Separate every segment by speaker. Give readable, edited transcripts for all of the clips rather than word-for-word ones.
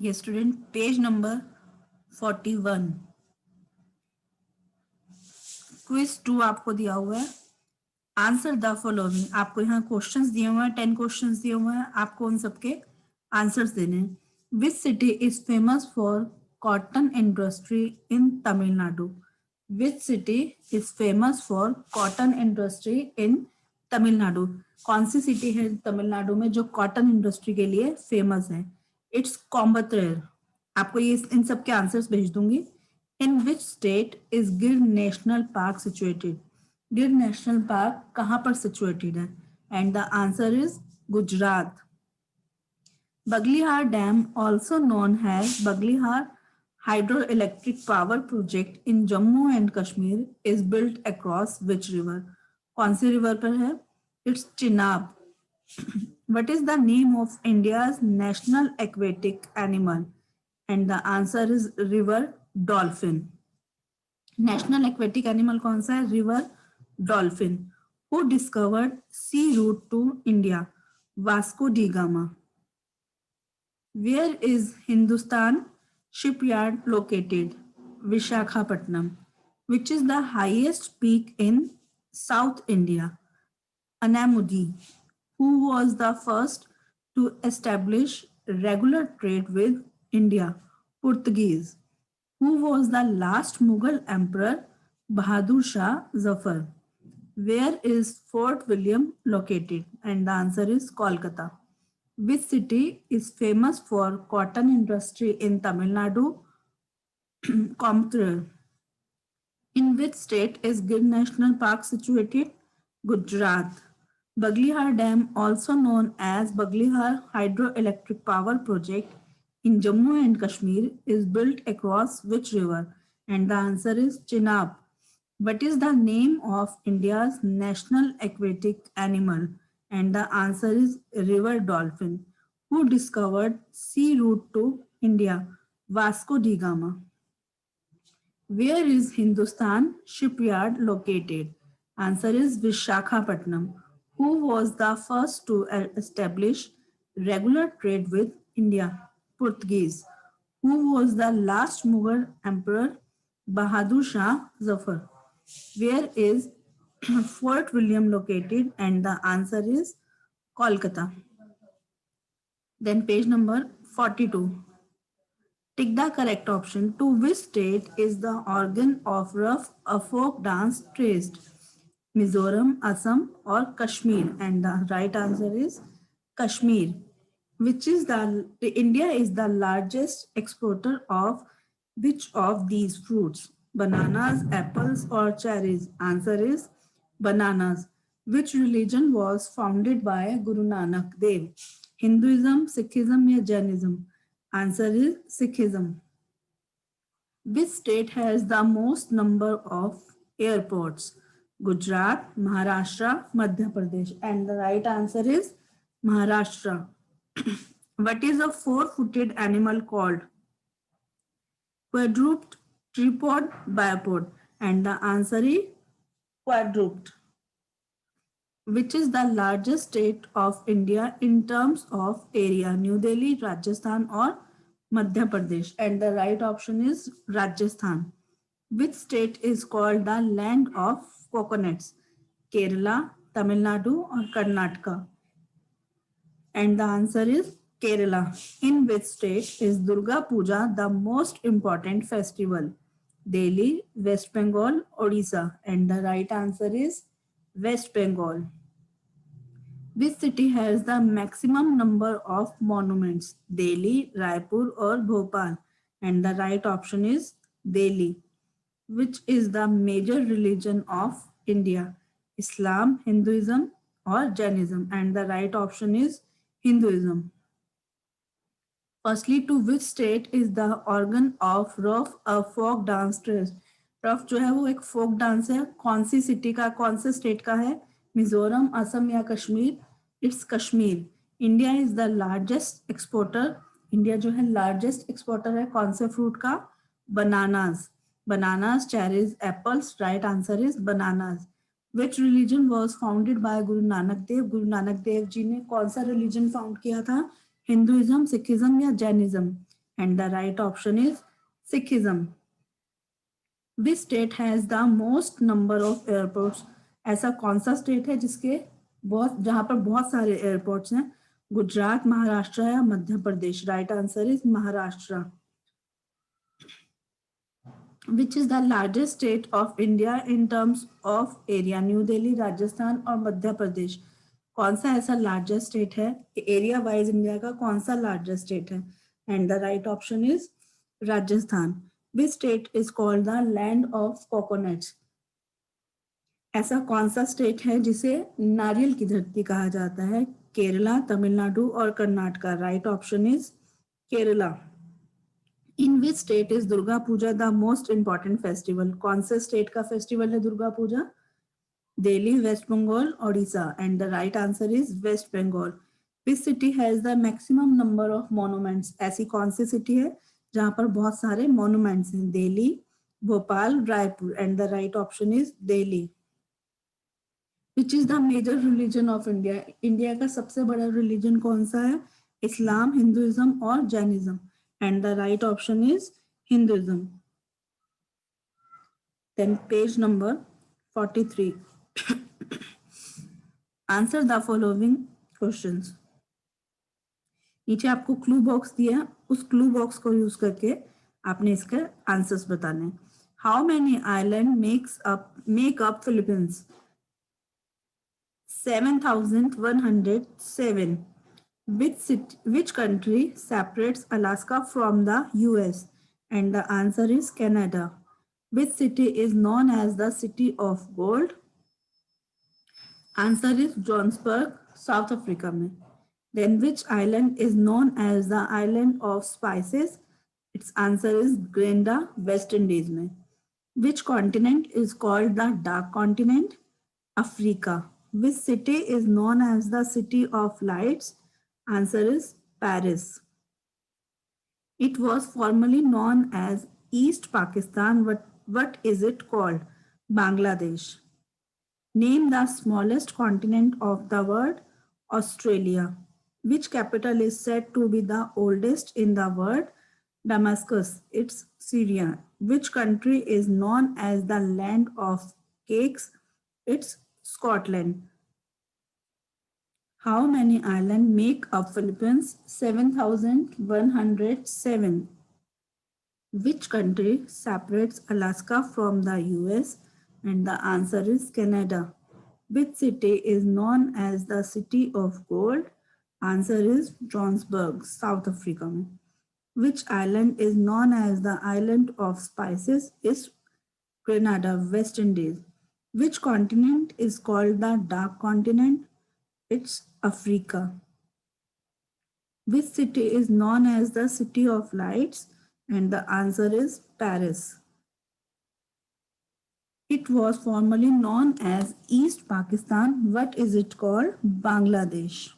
Speaker 1: ये student page number 41 quiz 2 आपको दिया हुआ है। आंसर द फॉलोइंग, आपको यहाँ क्वेश्चंस दिए हुए हैं, 10 क्वेश्चंस दिए हुए हैं, आपको उन सबके आंसर्स देने हैं। Which city is famous for cotton industry in Tamil Nadu? Which city is famous for cotton industry in Tamil Nadu? कौन सी सिटी है तमिलनाडु में जो कॉटन इंडस्ट्री के लिए फेमस है? इट्स कोयम्बटूर। आपको ये इन सब के आंसर्स भेज दूंगी। इन विच स्टेट इज गिर नेशनल पार्क सिचुएटेड? गिर नेशनल पार्क कहाँ पर सिचुएटेड है? And the answer is Gujarat. Baglihar dam also known has Baglihar hydroelectric power project in Jammu and Kashmir is built across which river? कौन सी रिवर पर है? It's Chenab. What is the name of India's national aquatic animal? And the answer is river dolphin. National aquatic animal कौन सा है? River dolphin. Who discovered sea route to India? Vasco da Gama. Where is Hindustan shipyard located? Visakhapatnam. Which is the highest peak in South India? Anamudi. Who was the first to establish regular trade with India? Portuguese. Who was the last Mughal emperor? Bahadur Shah Zafar. Where is Fort William located? And the answer is Kolkata. Which city is famous for cotton industry in Tamil Nadu? Coimbatore. In which state is Gir National Park situated? Gujarat. Baglihar Dam, also known as Baglihar Hydroelectric Power Project in Jammu and Kashmir, is built across which river? And the answer is Chenab. What is the name of India's national aquatic animal? And the answer is river dolphin. Who discovered sea route to India? Vasco da Gama. Where is Hindustan Shipyard located? Answer is Vishakhapatnam. Who was the first to establish regular trade with India? Portuguese. Who was the last Mughal emperor? Bahadur Shah Zafar. Where is Fort William located? And the answer is Kolkata. Then page number 42. Tick the correct option. To which state is the organ of rough a folk dance traced? Mizoram, Assam, or Kashmir? And the right answer is Kashmir. Which is India is the largest exporter of which of these fruits? Bananas, apples, or cherries? Answer is bananas. Which religion was founded by Guru Nanak Dev? Hinduism, Sikhism, or Jainism? Answer is Sikhism. Which state has the most number of airports? Gujarat, Maharashtra, Madhya Pradesh. And the right answer is Maharashtra. What is a four-footed animal called? Quadruped, tripod, bipod. And the answer is quadruped. Which is the largest state of India in terms of area? New Delhi, Rajasthan, or Madhya Pradesh? And the right option is Rajasthan. Which state is called the land of coconuts? Kerala, Tamil Nadu, or Karnataka? And the answer is Kerala. In which state is Durga Puja the most important festival? Delhi, West Bengal, Odisha. And the right answer is West Bengal. Which city has the maximum number of monuments? Delhi, Raipur, or Bhopal? And the right option is Delhi. Which is the major religion of India? Islam, Hinduism, or Jainism? And the right option is Hinduism. Firstly, to which state is the organ of Rough a folk dance traced? Rough जो है वो एक folk dance है, कौन सी city का, कौन से state का है? मिजोरम, असम या Kashmir? It's Kashmir. India is the largest exporter. India जो है लार्जेस्ट एक्सपोर्टर है कौन से फ्रूट का? Bananas. Bananas, cherries, apples. Right answer is bananas. Which religion was founded by Guru Nanak Dev? Guru Nanak Dev ji ने कौन सा रिलीजन फाउंड किया था? हिंदुइज्म, सिखिज्म या Jainism? and the right option is Sikhism. Which state has the most number of airports? ऐसा कौन सा state है जिसके बहुत जहां पर बहुत सारे एयरपोर्ट्स हैं? गुजरात, महाराष्ट्र या Madhya Pradesh? Right answer is Maharashtra. Which is the largest state of India in terms of area? New Delhi, Rajasthan और मध्य प्रदेश. कौन सा ऐसा लार्जेस्ट स्टेट है एरिया वाइज इंडिया का? कौन सा लार्जेस्ट स्टेट है? And the right option is Rajasthan. Which state is called the land of coconuts? ऐसा कौन सा स्टेट है जिसे नारियल की धरती कहा जाता है? केरला, तमिलनाडु और Karnataka? Right option is Kerala. In which state is Durga Puja the most important festival? कौन से स्टेट का फेस्टिवल है Durga Puja? Delhi, West Bengal, Odisha? And the right answer is West Bengal. Which city has the maximum number of monuments? ऐसी कौन सी सिटी है जहां पर बहुत सारे मोन्यूमेंट्स हैं? Delhi, Bhopal, Raipur? And the right option is Delhi. Which is the major religion of India? India का सबसे बड़ा रिलीजन कौन सा है? इस्लाम, हिंदुइज्म और Jainism? And the right option is Hinduism. Then page number 43. Answer the following questions. नीचे आपको क्लू बॉक्स दिया, उस क्लू बॉक्स को यूज करके आपने इसके आंसर्स बताने. How many island make up Philippines? 7,107. Which country separates Alaska from the US? And the answer is Canada. Which city is known as the City of Gold? Answer is Johannesburg, South Africa में. Then which island is known as the Island of Spices? Its answer is Grenada, West Indies में. Which continent is called the Dark Continent? Africa. Which city is known as the City of Lights? Answer is Paris. It was formerly known as East Pakistan. What is it called? Bangladesh. Name the smallest continent of the world. Australia. Which capital is said to be the oldest in the world? Damascus. It's Syria. Which country is known as the land of cakes? It's Scotland. How many islands make up Philippines? 7,107. Which country separates Alaska from the US? And the answer is Canada. Which city is known as the City of Gold? Answer is Johannesburg, South Africa. Which island is known as the Island of Spices? Is Grenada, West Indies. Which continent is called the Dark Continent? It's Africa. Which city is known as the City of Lights? And the answer is Paris. It was formerly known as East Pakistan. What is it called? Bangladesh.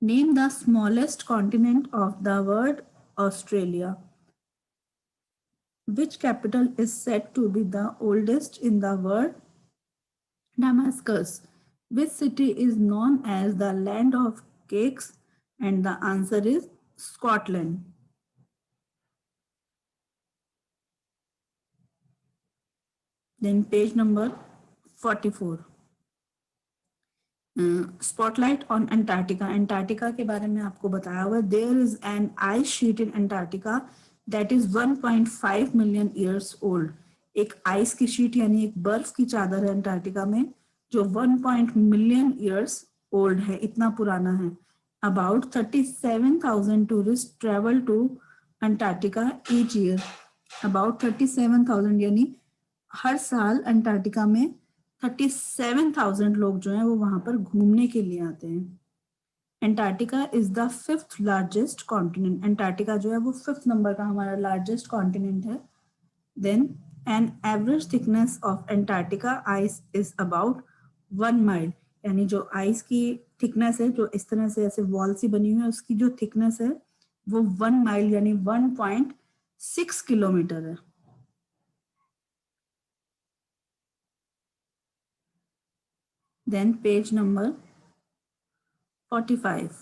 Speaker 1: Name the smallest continent of the world. Australia. Which capital is said to be the oldest in the world? Damascus. Which city is known as the land of cakes? And the answer is Scotland. Then page number 44. Spotlight on Antarctica. Antarctica के बारे में आपको बताया हुआ. There is an ice sheet in Antarctica that is 1.5 million years old. एक ice की sheet यानी एक बर्फ की चादर है अंटार्कटिका में जो 1 million years old है, इतना पुराना है. About 37,000 tourists travel to Antarctica each year. About 37,000 यानी हर साल अंटार्कटिका में 37,000 लोग जो हैं वो वहां पर घूमने के लिए आते हैं. Antarctica is the 5th largest continent. Antarctica जो है वो 5th नंबर का हमारा लार्जेस्ट कॉन्टिनेंट है. Then an average thickness of Antarctica ice is about 1 mile. यानी जो आइस की थिकनेस है जो इस तरह से ऐसे वॉल सी बनी हुई है उसकी जो थिकनेस है वो 1 mile यानी 1.6 किलोमीटर है. Then page number 45.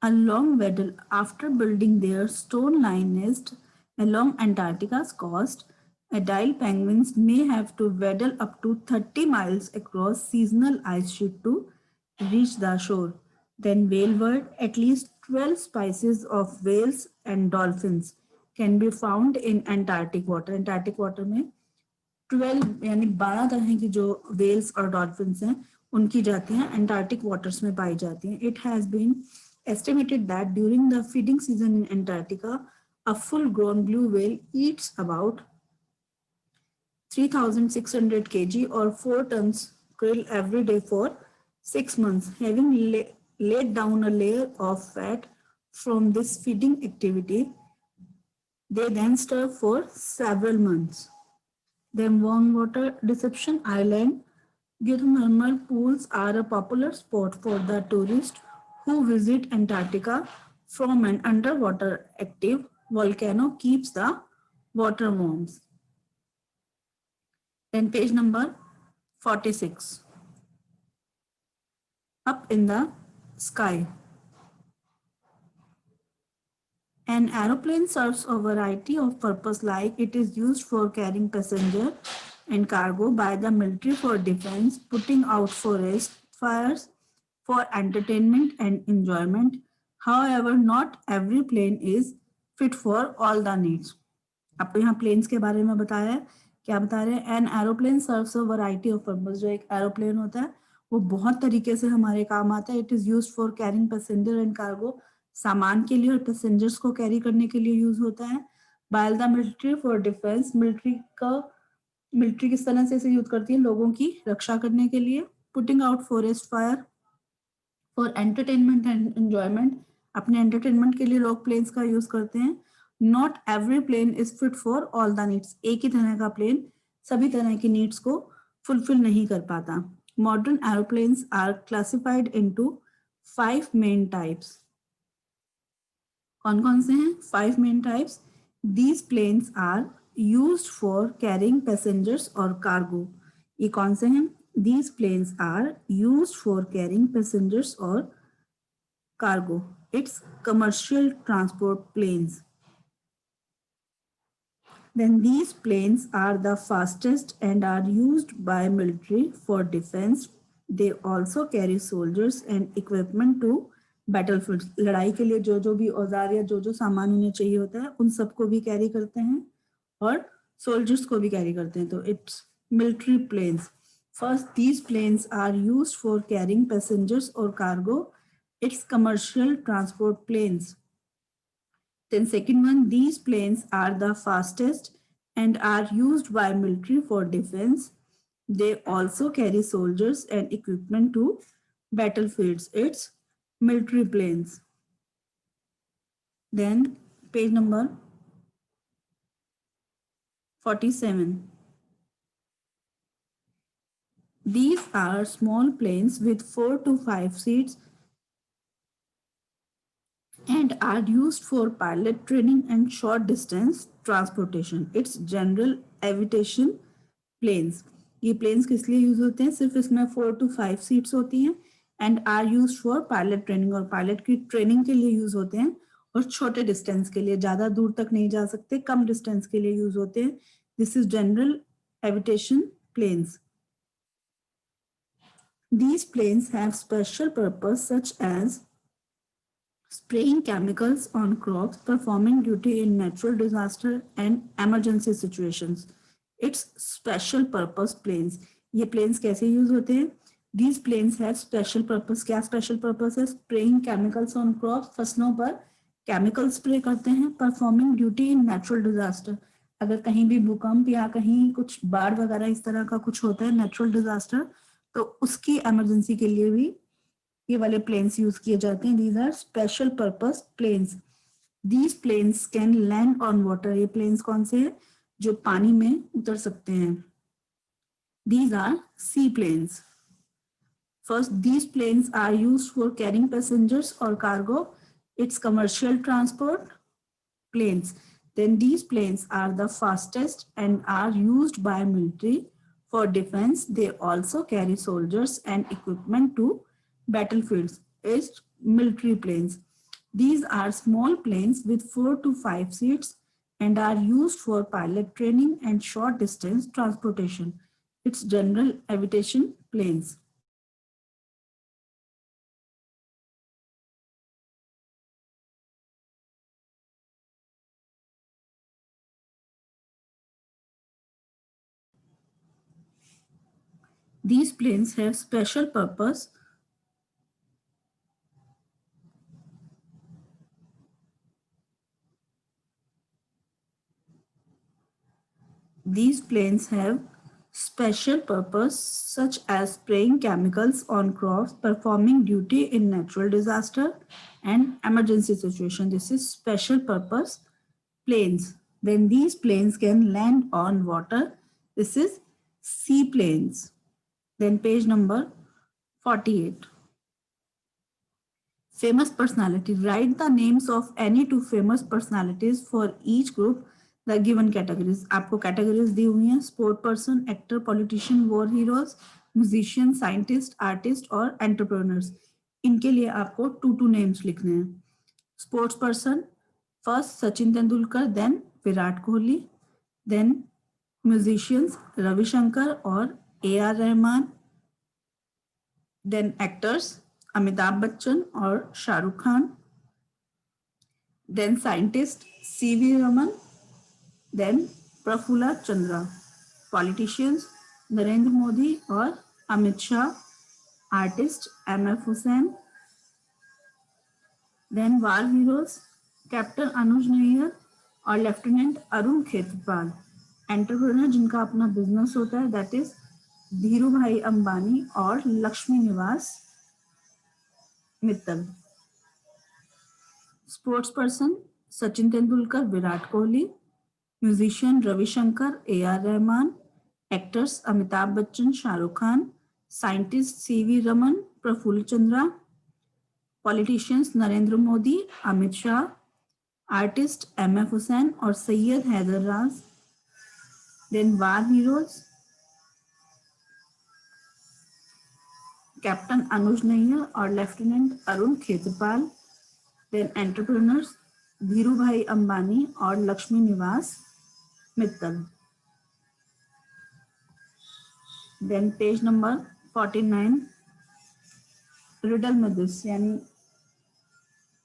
Speaker 1: a long waddle after building their stone-lined nest along Antarctica's coast. Adult penguins may have to waddle up to 30 miles across seasonal ice sheet to reach the shore. Then whaleward, at least 12 species of whales and dolphins can be found in Antarctic water. Antarctic water में 12 यानी 12 तरह की जो whales और dolphins हैं उनकी जातियां Antarctic waters में पाई जाती हैं. It has been estimated that during the feeding season in Antarctica, a full-grown blue whale eats about 3,600 kg or 4 tons krill every day for 6 months, having laid down a layer of fat from this feeding activity. They then starve for several months. Then warm water Deception Island geothermal pools are a popular spot for the tourists who visit Antarctica from an underwater active volcano keeps the water warm. Then page number 46. Up in the sky. An aeroplane serves a variety of purpose, like it is used for carrying passenger and cargo by the military for defense, putting out forest fires, for entertainment and enjoyment. However, not every plane is fit for all the needs. आपको यहाँ planes के बारे में बताया है. क्या बता रहे हैं? An aeroplane serves a variety of purpose. जो एक एरोप्लेन होता है वो बहुत तरीके से हमारे काम आता है. It is used for carrying passenger and cargo, सामान के लिए और पैसेंजर्स को कैरी करने के लिए यूज होता है. By the military for defence, military किस तरह से इसे यूज करती है? लोगों की रक्षा करने के लिए. Putting out forest fire for entertainment and enjoyment, अपने एंटरटेनमेंट के लिए लोग प्लेन्स का यूज करते हैं. Not every plane is fit for all the needs. एक ही तरह का प्लेन सभी तरह की नीड्स को फुलफिल नहीं कर पाता. Modern aeroplanes are classified into 5 main types. कौन कौन से हैं? 5 main types. These planes are used for carrying passengers और कार्गो. ये कौन से हैं? These planes are used for carrying passengers or cargo. It's commercial transport planes. Then these planes are the fastest and are used by military for defense. They also carry soldiers and equipment to battlefields. लड़ाई के लिए जो जो भी औजार या जो जो सामान उन्हें चाहिए होता है उन सबको भी कैरी करते हैं और सोल्जर्स को भी कैरी करते हैं. तो it's military planes. First, these planes are used for carrying passengers or cargo. It's commercial transport planes. Then second one, these planes are the fastest and are used by military for defense. They also carry soldiers and equipment to battlefields. It's military planes. Then page number 47. These are small planes with 4 to 5 seats and are used for pilot training and short distance transportation. It's general aviation planes. ये planes किस लिए use होते हैं? सिर्फ इसमें 4 to 5 seats होती हैं and are used for pilot training, और पायलट की ट्रेनिंग के लिए यूज होते हैं और छोटे डिस्टेंस के लिए, ज्यादा दूर तक नहीं जा सकते, कम डिस्टेंस के लिए यूज होते हैं. This is general aviation planes. These planes have special purpose such as spraying chemicals on crops, performing duty in natural disaster and emergency situations. It's special purpose planes. ये planes कैसे use होते हैं? These planes have special purpose. क्या special purpose है? Spraying chemicals on crops, फसलों पर chemical spray करते हैं. Performing duty in natural disaster, अगर कहीं भी भूकंप या कहीं कुछ बाढ़ वगैरह इस तरह का कुछ होता है natural disaster, तो उसकी इमरजेंसी के लिए भी ये वाले प्लेन्स यूज किए जाते हैं. These are special purpose planes. These planes can land on water. ये प्लेन्स कौन से हैं? जो पानी में उतर सकते हैं. These are sea planes. First, these planes are used for carrying passengers और cargo. It's commercial transport planes. Then these planes are the fastest and are used by military for defense. They also carry soldiers and equipment to battlefields. It's military planes. These are small planes with 4 to 5 seats and are used for pilot training and short distance transportation. It's general aviation planes. These planes have special purpose. These planes have special purpose such as spraying chemicals on crops, performing duty in natural disaster and emergency situation. This is special purpose planes. Then these planes can land on water. This is seaplanes. Then page number 48. Famous personality. Write the names of any two famous personalities for each group. The given categories. आपको categories दी हुई हैं. Sport person, actor, politician, war heroes, musician, scientist, artist और entrepreneurs. इनके लिए आपको two names लिखने हैं. Sports person, first Sachin Tendulkar, then Virat Kohli, then musicians Ravi Shankar और A.R. Rahman, then actors Amitabh Bachchan और Shahrukh Khan, then scientist C.V. Raman, then Prafulla Chandra, politicians Narendra Modi और Amit Shah, artist M.F. Hussain, then war heroes captain Anuj Nayyar और lieutenant Arun Khetrapal, entrepreneur जिनका अपना business होता है that is Dhiru bhai Ambani और Lakshmi Niwas Mittal, sports person Sachin Tendulkar Virat Kohli, musician Ravishankar A R Rahman, actors Amitabh Bachchan Shahrukh Khan, scientist CV Raman Prafulla Chandra, politicians Narendra Modi Amit Shah, artist M.F. Hussain और Syed Haider Raj, then war heroes captain Anuj Nayyar और lieutenant Arun Khetarpal, then entrepreneurs Dhiru bhai Ambani और Lakshmi Niwas Mittal. Then page number 49 riddle में दिस यानी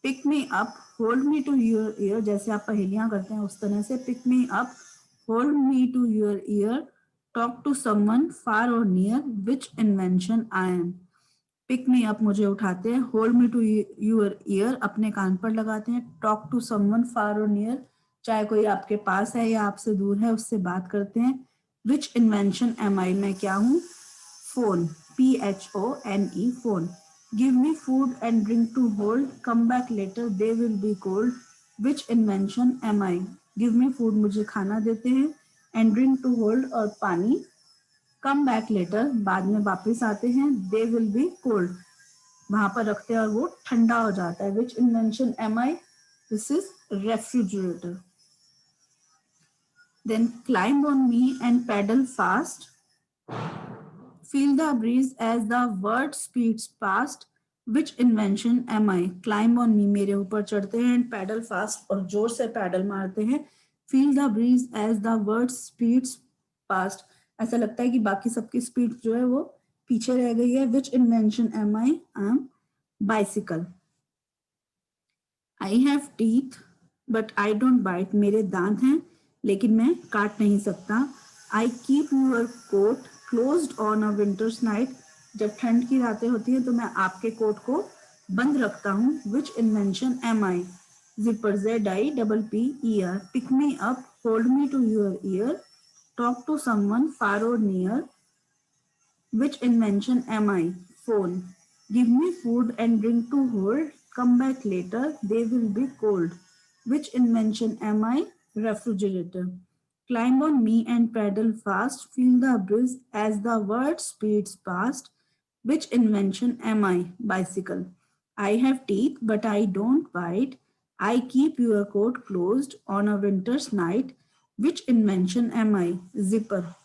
Speaker 1: pick me up hold me to your ear, जैसे आप पहेलियां करते हैं उस तरह से pick me up hold me to your ear talk to someone far और near which invention I am. Pick me up मुझे उठाते हैं, hold me to your ear अपने कान पर लगाते हैं, टॉक टू समवन फार और नियर चाहे कोई आपके पास है या आपसे दूर है उससे बात करते हैं, विच इन्वेंशन एम आई मैं क्या हूँ, phone PHONE phone, give me food and drink to hold, come back later they will be cold, which invention am I. give me food मुझे खाना देते हैं, and drink to hold और पानी, come back later बाद में वापस आते हैं, they will be cold वहां पर रखते हैं और वो ठंडा हो जाता है, which invention am I. this is refrigerator. then climb on me and pedal fast, feel the breeze as the word speeds past, which invention am I. climb on me मेरे ऊपर चढ़ते हैं, and pedal fast और जोर से pedal मारते हैं, feel the breeze as the word speeds past ऐसा लगता है कि बाकी सबकी स्पीड जो है वो पीछे रह गई है, which invention am I. I am bicycle. I have teeth but I don't bite, मेरे दांत हैं लेकिन मैं काट नहीं सकता. I keep your coat closed on a winter's night, जब ठंड की रातें होती हैं तो मैं आपके कोट को बंद रखता हूँ, which invention am I. zipper ZIPPER, pick me up hold me to your ear talk to someone far or near, which invention am I. phone, give me food and drink to hold, come back later they will be cold, which invention am I. refrigerator. climb on me and pedal fast, feel the breeze as the word speeds past, which invention am I. bicycle. I have teeth but I don't bite, I keep your coat closed on a winter's night, which invention am I. zipper.